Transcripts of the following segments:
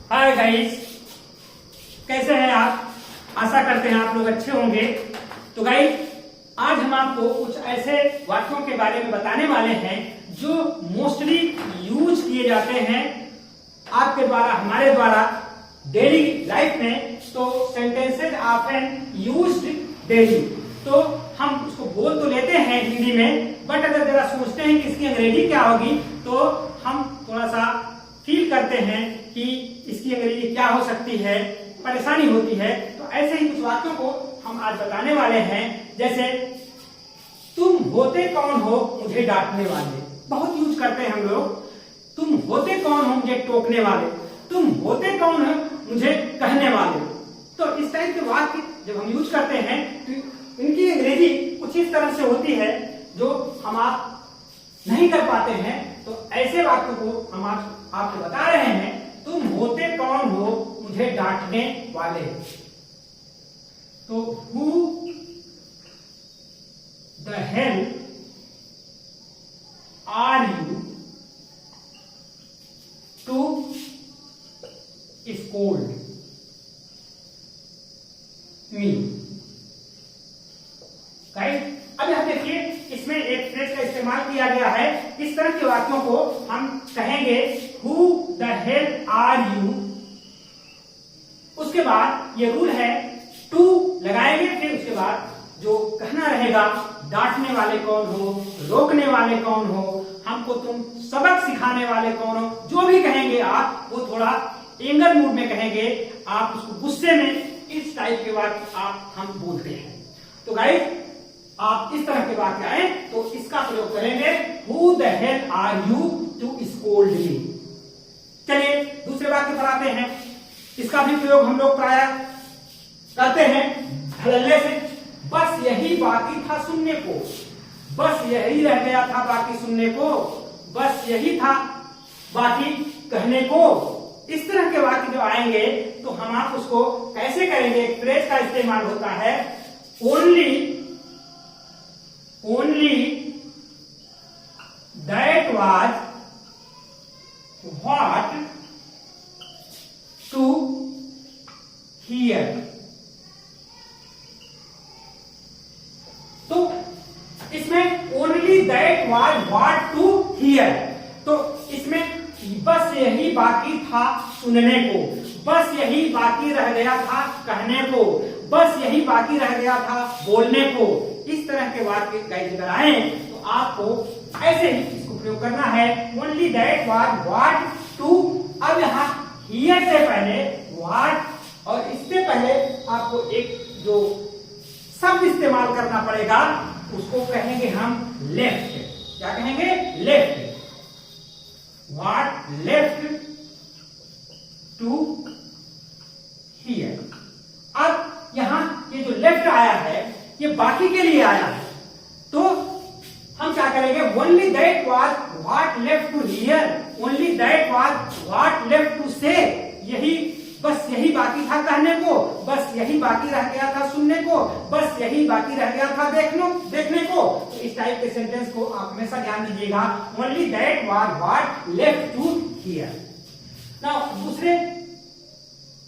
Hi guys, कैसे हैं आप? आशा करते हैं आप लोग अच्छे होंगे। तो गाइस, आज हम आपको कुछ ऐसे वाक्यों के बारे में बताने वाले हैं जो मोस्टली यूज किए जाते हैं आपके द्वारा, हमारे द्वारा डेली लाइफ में। तो सेंटेंसेज ऑफन यूज्ड डेली, तो हम उसको बोल तो लेते हैं हिंदी में, बट अगर जरा सोचते हैं कि इसकी अंग्रेजी क्या होगी तो हम थोड़ा सा फील करते हैं कि इसकी अंग्रेजी क्या हो सकती है, परेशानी होती है। तो ऐसे ही कुछ वाक्यों को हम आज बताने वाले हैं। जैसे, तुम होते कौन हो मुझे डांटने वाले, बहुत यूज करते हैं हम लोग। तुम होते कौन हो मुझे टोकने वाले, तुम होते कौन हो मुझे कहने वाले। तो इस टाइप के वाक्य जब हम यूज करते हैं तो इनकी अंग्रेजी कुछ इस तरह से होती है जो हम आप नहीं कर पाते हैं। तो ऐसे वाक्यों को हम आपको बता रहे हैं। तुम होते कौन हो मुझे डांटने वाले। तो who the hell are you to scold me. Right, अब यहां देखिए, इसमें एक फ्रेज का इस्तेमाल किया गया है। इस तरह के वाक्यों को हम कहेंगे who the hell are you. उसके बाद ये रूल है टू लगाएंगे, फिर उसके बाद जो कहना रहेगा, डांटने वाले कौन हो, रोकने वाले कौन हो, हमको तुम सबक सिखाने वाले कौन हो, जो भी कहेंगे आप वो थोड़ा एंगर मूड में कहेंगे, आप उसको गुस्से में, इस टाइप के वाक्य हम बोलते हैं। तो गाइस, आप इस तरह के वाक्य आए तो इसका प्रयोग करेंगे, who the hell are you to scold me. चलिए दूसरे वाक्य पर आते हैं। इसका भी प्रयोग हम लोग प्राय करते हैं धड़ल्ले से। बस यही बाकी था सुनने को, बस यही रह गया था बाकी सुनने को, बस यही था बाकी कहने को। इस तरह के वाक्य जो आएंगे तो हम आप उसको कैसे करेंगे? एक फ्रेज का इस्तेमाल होता है, only that was what to hear. तो इसमें only that was what to hear, तो इसमें बस यही बाकी था सुनने को, बस यही बाकी रह गया था कहने को, बस यही बाकी रह गया था बोलने को। इस तरह के वाक्य गाइस अगर आए तो आपको ऐसे ही इसको प्रयोग करना है, only that was what to. अब यहाँ हियर से पहले व्हाट और इससे पहले आपको एक जो शब्द इस्तेमाल करना पड़ेगा, उसको कहेंगे हम लेफ्ट। क्या कहेंगे? Left. What left to hear. अब यहां ये जो लेफ्ट आया है ये बाकी के लिए आया है, तो हम क्या करेंगे? Only that was what left to hear, only that was what left to say. यही, बस यही बाकी था कहने को, बस यही बाकी रह गया था सुनने को, बस यही बाकी रह गया था देखने को। तो इस टाइप के सेंटेंस को आप हमेशा ध्यान दीजिएगा, only that was what left to hear. Now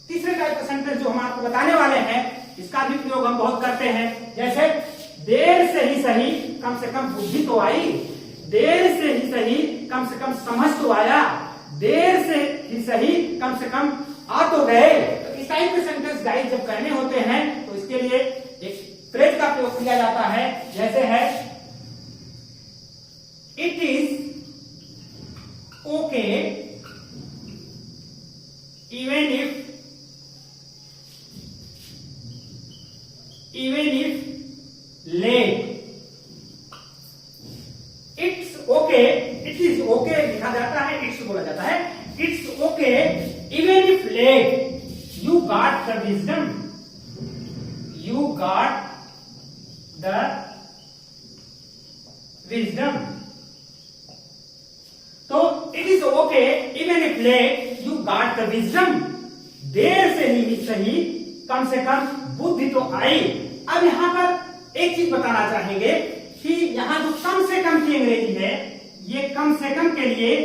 तीसरे टाइप का सेंटेंस जो हम आपको बताने वाले हैं, इसका भी प्रयोग हम बहुत करते हैं। जैसे, देर से ही सही कम से कम बुद्धि तो आई, देर से ही सही कम से कम समझ तो आया, देर से ही सही कम से कम आ तो गए। तो इस टाइप के सेंटेंस गाइस जब कहने होते हैं तो इसके लिए एक फ्रेज का प्रयोग किया जाता है। जैसे है, it is okay even if late. It's okay, it is okay लिखा जाता है, इट्स बोला जाता है। It's okay even if late, you got the wisdom, you got the wisdom. तो it is okay even if late, you got the wisdom. देर से ही सही कम से कम बुद्धि तो आई। अब यहां पर एक चीज बताना चाहेंगे कि यहां जो कम से कम की अंग्रेजी है, ये कम से कम के लिए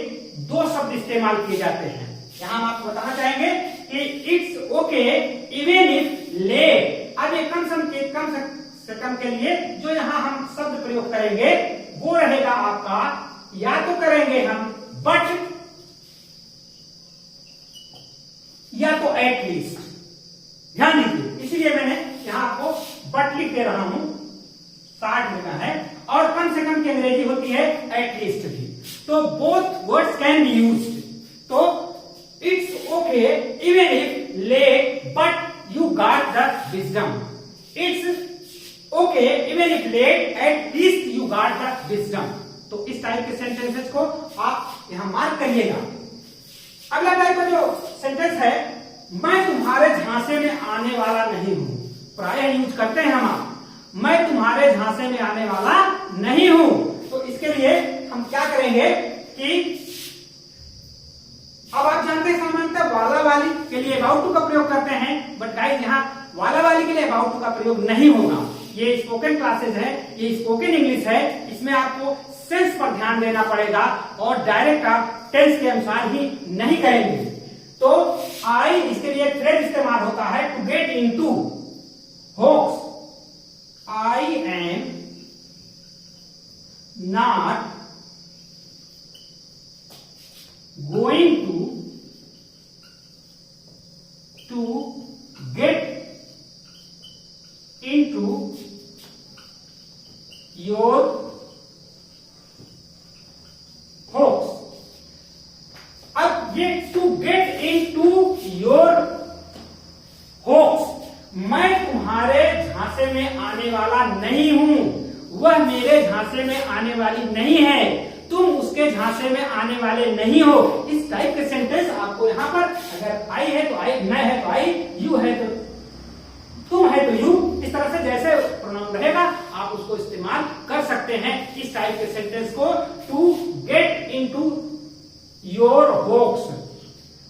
दो शब्द इस्तेमाल किए जाते हैं। यहां हम आपको बताना चाहेंगे कि it's okay even if late. अब ये कम से कम के लिए जो यहां हम शब्द प्रयोग करेंगे वो रहेगा आपका, या तो करेंगे हम बट या तो एटलीस्ट। ध्यान दीजिए, इसीलिए मैंने यहां आपको बट लिख दे रहा हूं, 60 लिखा है, और कम से कम की अंग्रेजी होती है एटलीस्ट भी। तो both words can be used. तो it's okay even if late but you got the wisdom. It's okay even if late at least you got the wisdom. तो इस टाइप के सेंटेंसेस को आप यहां मार्क करिएगा। अगला टाइप का जो सेंटेंस है, मैं तुम्हारे झांसे में आने वाला नहीं हूं। प्रायः यूज करते हैं हम, मैं तुम्हारे झांसे में आने वाला नहीं हूं। तो इसके लिए हम क्या करेंगे कि अब आप जानते हैं सामान्यतः वाला वाली के लिए अबाउट टू का प्रयोग करते हैं, बट गाइस यहाँ वाला वाली के लिए अबाउट टू का प्रयोग नहीं होगा। ये स्पोकन क्लासेस है, ये स्पोकन इंग्लिश है, इसमें आपको सेंस पर ध्यान देना पड़ेगा और डायरेक्ट आप टेंस के अनुसार ही नहीं करेंगे। तो आई, इसके लिए फ्रेज इस्तेमाल होता है to get into hopes. I am not going to get into your hopes. अब ये to get into your hopes, मैं तुम्हारे झांसे में आने वाला नहीं हूं, वह मेरे झांसे में आने वाली नहीं है, तुम उसके झांसे में आने वाले नहीं हो। इस टाइप के सेंटेंस आपको यहां पर, अगर आई है तो आई, मैं है तो आई, यू है तो तुम है तो यू, इस तरह से जैसे प्रोनाउन रहेगा आप उसको इस्तेमाल कर सकते हैं। इस टाइप के सेंटेंस को to get into your hopes,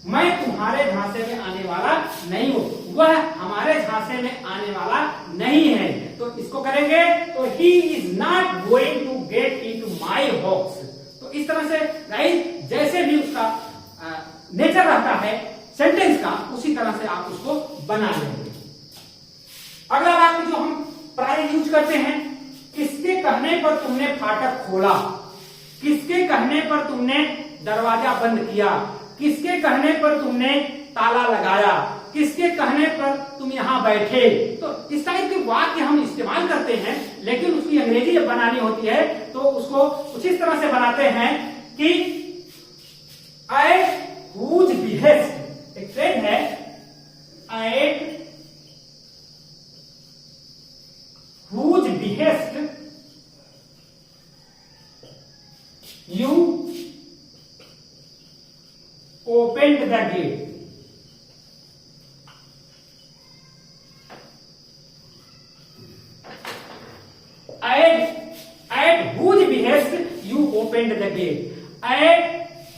मैं तुम्हारे झांसे में आने वाला नहीं हूं, वह हमारे झांसे में आने वाला नहीं है। तो इसको करेंगे तो he is not going to get into my hopes. तो इस तरह से गाइस जैसे भी उसका नेचर रहता है सेंटेंस का, उसी तरह से आप उसको बना लेंगे। अगला वाक्य जो हम प्राय यूज करते हैं, किसके कहने पर तुमने फाटक खोला, किसके कहने पर तुमने दरवाजा बंद किया, किसके कहने पर तुमने ताला लगाया, किसके कहने पर तुम यहां बैठे। तो इस टाइप के वाक्य हम इस्तेमाल करते हैं, लेकिन उसकी अंग्रेजी जब बनानी होती है तो उसको कुछ इस तरह से बनाते हैं कि एट हुज बिहेस्ट, एक फ्रेज है, eight whose behest you opened the gate। at whose behest you opened the gate, at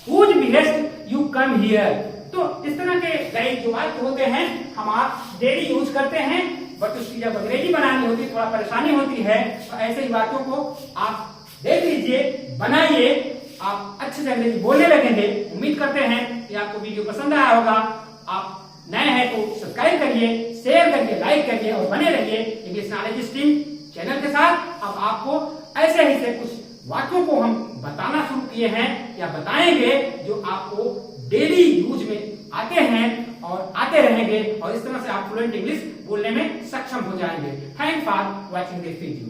whose behest you come here। तो इस तरह के कई जो वाक्य होते हैं हम आप डेली यूज करते हैं, बट उसकी जब अंग्रेजी बनानी होती है थोड़ा परेशानी होती है। तो ऐसे ही वाक्यों को आप देख लीजिए, बनाइए, आप अच्छे से अंग्रेजी बोलने लगेंगे। उम्मीद करते हैं कि आपको वीडियो पसंद आया होगा। आप नए हैं तो सब्सक्राइब करिए, शेयर करिए, लाइक करिए और बने रहिए इंग्लिश नॉलेज स्ट्रीम चैनल के साथ। अब आपको ऐसे ही से कुछ वाक्यों को हम बताना शुरू किए हैं या बताएंगे जो आपको डेली यूज में आते हैं और आते रहेंगे, और इस तरह से आप फ्लुएंट इंग्लिश बोलने में सक्षम हो जाएंगे। Thanks for watching this video.